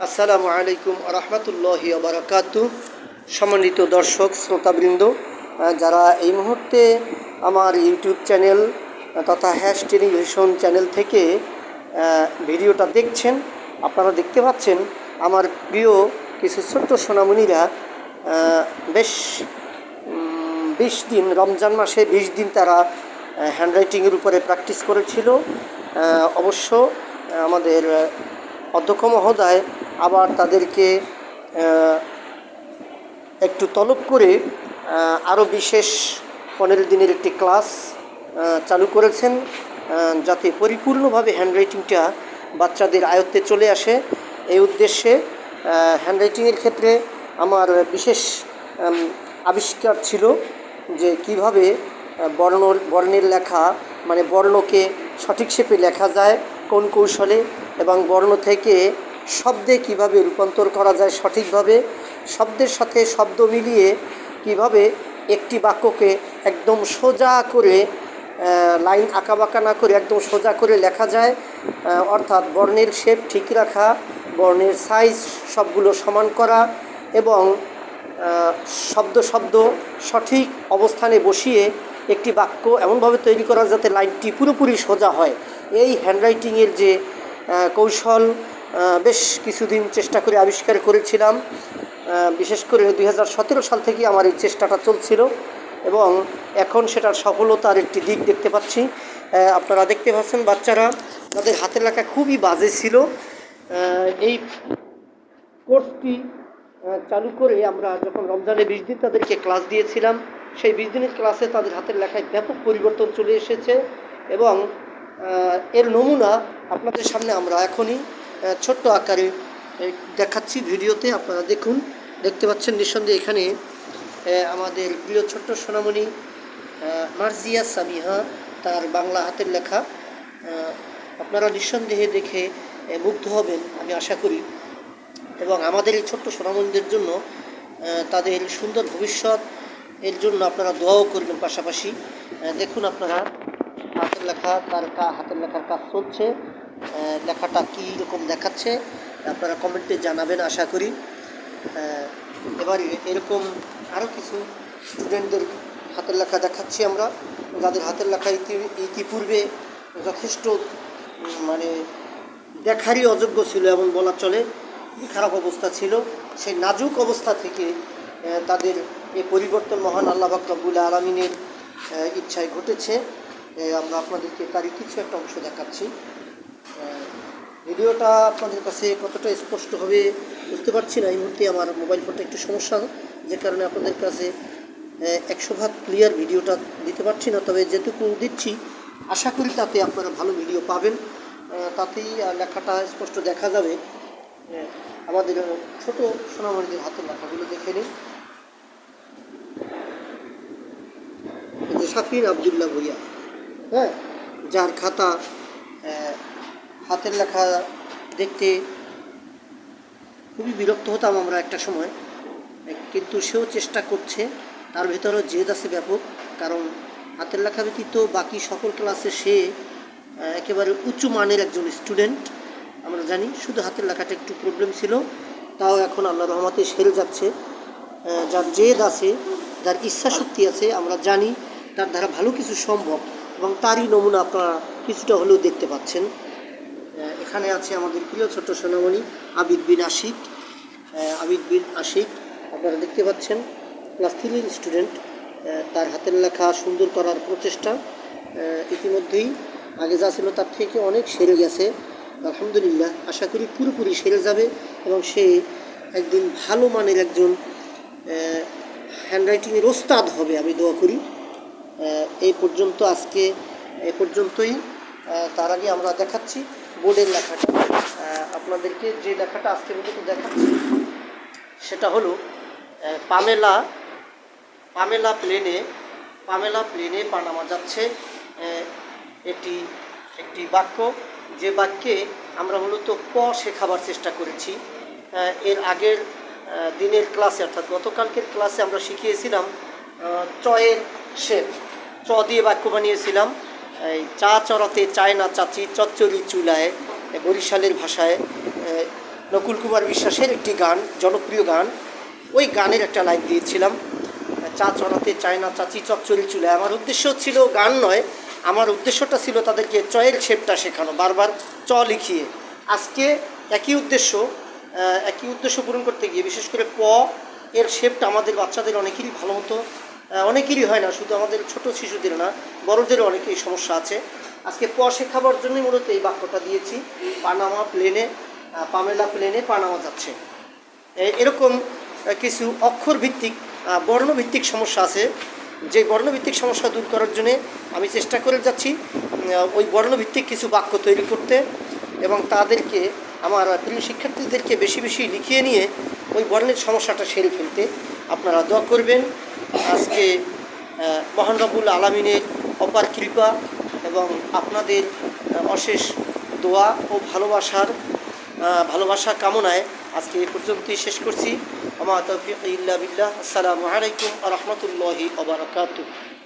আসসালামু আলাইকুম রহমতুল্লাহি বারাকাতু। সম্মানিত দর্শক শ্রোতাবৃন্দ, যারা এই মুহূর্তে আমার ইউটিউব চ্যানেল তথা হ্যাশ টেলিভিশন চ্যানেল থেকে ভিডিওটা দেখছেন, আপনারা দেখতে পাচ্ছেন আমার প্রিয় কিছু ছোট্ট সোনামণিরা বেশ 20 দিন, রমজান মাসে 20 দিন তারা হ্যান্ডরাইটিংয়ের উপরে প্র্যাকটিস করেছিল। অবশ্য আমাদের অধ্যক্ষ মহোদয় আবার তাদেরকে একটু তলব করে আরও বিশেষ 15 দিনের একটি ক্লাস চালু করেছেন, যাতে পরিপূর্ণভাবে হ্যান্ডরাইটিংটা বাচ্চাদের আয়ত্তে চলে আসে। এই উদ্দেশ্যে হ্যান্ডরাইটিংয়ের ক্ষেত্রে আমার বিশেষ আবিষ্কার ছিল যে কিভাবে বর্ণের লেখা, মানে বর্ণকে সঠিক শেপে লেখা যায় কোন কৌশলে, এবং বর্ণ থেকে শব্দে কিভাবে রূপান্তর করা যায় সঠিকভাবে, শব্দের সাথে শব্দ মিলিয়ে কিভাবে একটি বাক্যকে একদম সোজা করে, লাইন আঁকাবাঁকা না করে একদম সোজা করে লেখা যায়। অর্থাৎ বর্ণের শেপ ঠিক রাখা, বর্ণের সাইজ সবগুলো সমান করা এবং শব্দ সঠিক অবস্থানে বসিয়ে একটি বাক্য এমনভাবে তৈরি করা যাতে লাইনটি পুরোপুরি সোজা হয়। এই হ্যান্ডরাইটিংয়ের যে কৌশল বেশ কিছুদিন চেষ্টা করে আবিষ্কার করেছিলাম। বিশেষ করে 2017 সাল থেকে আমার এই চেষ্টাটা চলছিল এবং এখন সেটার সফলতার একটি দিক দেখতে পাচ্ছি। আপনারা দেখতে পাচ্ছেন বাচ্চারা তাদের হাতের লেখা খুবই বাজে ছিল। এই কোর্সটি চালু করে আমরা যখন রমজানে 20 দিন তাদেরকে ক্লাস দিয়েছিলাম, সেই 20 দিনের ক্লাসে তাদের হাতের লেখায় ব্যাপক পরিবর্তন চলে এসেছে এবং এর নমুনা আপনাদের সামনে আমরা এখনই ছোট্ট আকারে দেখাচ্ছি ভিডিওতে। আপনারা দেখুন, দেখতে পাচ্ছেন নিঃসন্দেহে এখানে আমাদের প্রিয় ছোট্ট সোনামণি মার্জিয়া সামিহা, তার বাংলা হাতের লেখা। আপনারা নিঃসন্দেহে দেখে মুগ্ধ হবেন আমি আশা করি, এবং আমাদের এই ছোট্ট সোনামণিদের জন্য তাদের সুন্দর ভবিষ্যৎ এর জন্য আপনারা দোয়াও করবেন। পাশাপাশি দেখুন আপনারা হাতের লেখা, তার হাতের লেখার কাজ চলছে, লেখাটা কী রকম দেখাচ্ছে আপনারা কমেন্টে জানাবেন আশা করি। এবার এরকম আরও কিছু স্টুডেন্টদের হাতের লেখা দেখাচ্ছি আমরা, যাদের হাতের লেখা ইতিপূর্বে যথেষ্ট মানে দেখারই অযোগ্য ছিল এমন বলা চলে, খারাপ অবস্থা ছিল। সেই নাজুক অবস্থা থেকে তাদের এই পরিবর্তন মহান আল্লাহ পাক রব্বুল আলামিনের ইচ্ছায় ঘটেছে। আমরা আপনাদেরকে তারই কিছু একটা অংশ দেখাচ্ছি। ভিডিওটা আপনাদের কাছে কতটা স্পষ্ট হবে বুঝতে পারছি না, এই মুহূর্তে আমার মোবাইল ফোনটা একটু সমস্যা, যে কারণে আপনাদের কাছে 100% ক্লিয়ার ভিডিওটা দিতে পারছি না। তবে যেটুকু দিচ্ছি আশা করি তাতে আপনারা ভালো ভিডিও পাবেন, তাতেই লেখাটা স্পষ্ট দেখা যাবে। আমাদের ছোট সোনামণিদের হাতের লেখাগুলো দেখে নিন। শাফিন আবদুল্লাহ ভুইয়া, যার খাতা হাতের লেখা দেখতে খুবই বিরক্ত হতাম আমরা একটা সময়, কিন্তু সেও চেষ্টা করছে, তার ভেতরেও জেদ আছে ব্যাপক। কারণ হাতের লেখা ব্যতীত বাকি সকল ক্লাসে সে একেবারে উঁচু মানের একজন স্টুডেন্ট আমরা জানি। শুধু হাতের লেখাটা একটু প্রবলেম ছিল, তাও এখন আল্লাহর রহমতে সেরে যাচ্ছে। যার জেদ আছে, যার ইচ্ছা শক্তি আছে, আমরা জানি তার দ্বারা ভালো কিছু সম্ভব, এবং তারই নমুনা আপনারা কিছুটা হলেও দেখতে পাচ্ছেন। এখানে আছে আমাদের প্রিয় ছোট্ট সোনামণি আবিদ বিন আশিক। আপনারা দেখতে পাচ্ছেন ক্লাস 3-এর স্টুডেন্ট, তার হাতের লেখা সুন্দর করার প্রচেষ্টা ইতিমধ্যেই আগে যা ছিল তার থেকে অনেক সেরে গেছে আলহামদুলিল্লাহ। আশা করি পুরোপুরি সেরে যাবে এবং সে একদিন ভালো মানের একজন হ্যান্ডরাইটিংয়ের ওস্তাদ হবে, আমি দোয়া করি। এই পর্যন্ত আজকে এ পর্যন্তই। তার আগে আমরা দেখাচ্ছি বোর্ডের লেখাটা আপনাদেরকে। যে লেখাটা আজকে পর্যন্ত দেখাচ্ছি সেটা হলো পামেলা প্লেনে পানামা যাচ্ছে। একটি বাক্য, যে বাক্যে আমরা মূলত ক শেখাবার চেষ্টা করেছি। এর আগের দিনের ক্লাসে, অর্থাৎ গতকালকের ক্লাসে আমরা শিখিয়েছিলাম চয়ের শেপ, চ দিয়ে বাক্য বানিয়েছিলাম। এই চা চড়াতে চায় না চাচি, চচ্চড়ি চুলায়, বরিশালের ভাষায় নকুল কুমার বিশ্বাসের একটি গান, জনপ্রিয় গান, ওই গানের একটা লাইন দিয়েছিলাম, চা চড়াতে চায় না চাচি চচ্চড়ি চুলায়। আমার উদ্দেশ্য ছিল গান নয়, আমার উদ্দেশ্যটা ছিল তাদেরকে চয়ের শেপটা শেখানো, বারবার চ লিখিয়ে। আজকে একই উদ্দেশ্য পূরণ করতে গিয়ে বিশেষ করে প এর শেপটা আমাদের বাচ্চাদের অনেকেরই ভালো মতো, অনেকেরই হয় না, শুধু আমাদের ছোট শিশুদের না, বড়দেরও অনেকেই সমস্যা আছে। আজকে প শেখাবার জন্যই মূলত এই বাক্যটা দিয়েছি, পানামা প্লেনে, পামেলা প্লেনে পানামা যাচ্ছে। এরকম কিছু অক্ষরভিত্তিক বর্ণভিত্তিক সমস্যা আছে, যে বর্ণভিত্তিক সমস্যা দূর করার জন্যে আমি চেষ্টা করে যাচ্ছি ওই বর্ণভিত্তিক কিছু বাক্য তৈরি করতে, এবং তাদেরকে, আমার প্রিয় শিক্ষার্থীদেরকে বেশি বেশি লিখিয়ে নিয়ে ওই বর্ণের সমস্যাটা সেরে ফেলতে আপনারা দোয়া করবেন। আজকে মহান রব্বুল আলামিনের অপার কৃপা এবং আপনাদের অশেষ দোয়া ও ভালোবাসা কামনায় আজকে এ পর্যন্তই শেষ করছি। আমা তৌফিক ইল্লা বিল্লাহ। আসসালামু আলাইকুম ওয়া রাহমাতুল্লাহি ওয়া বারাকাতুহু।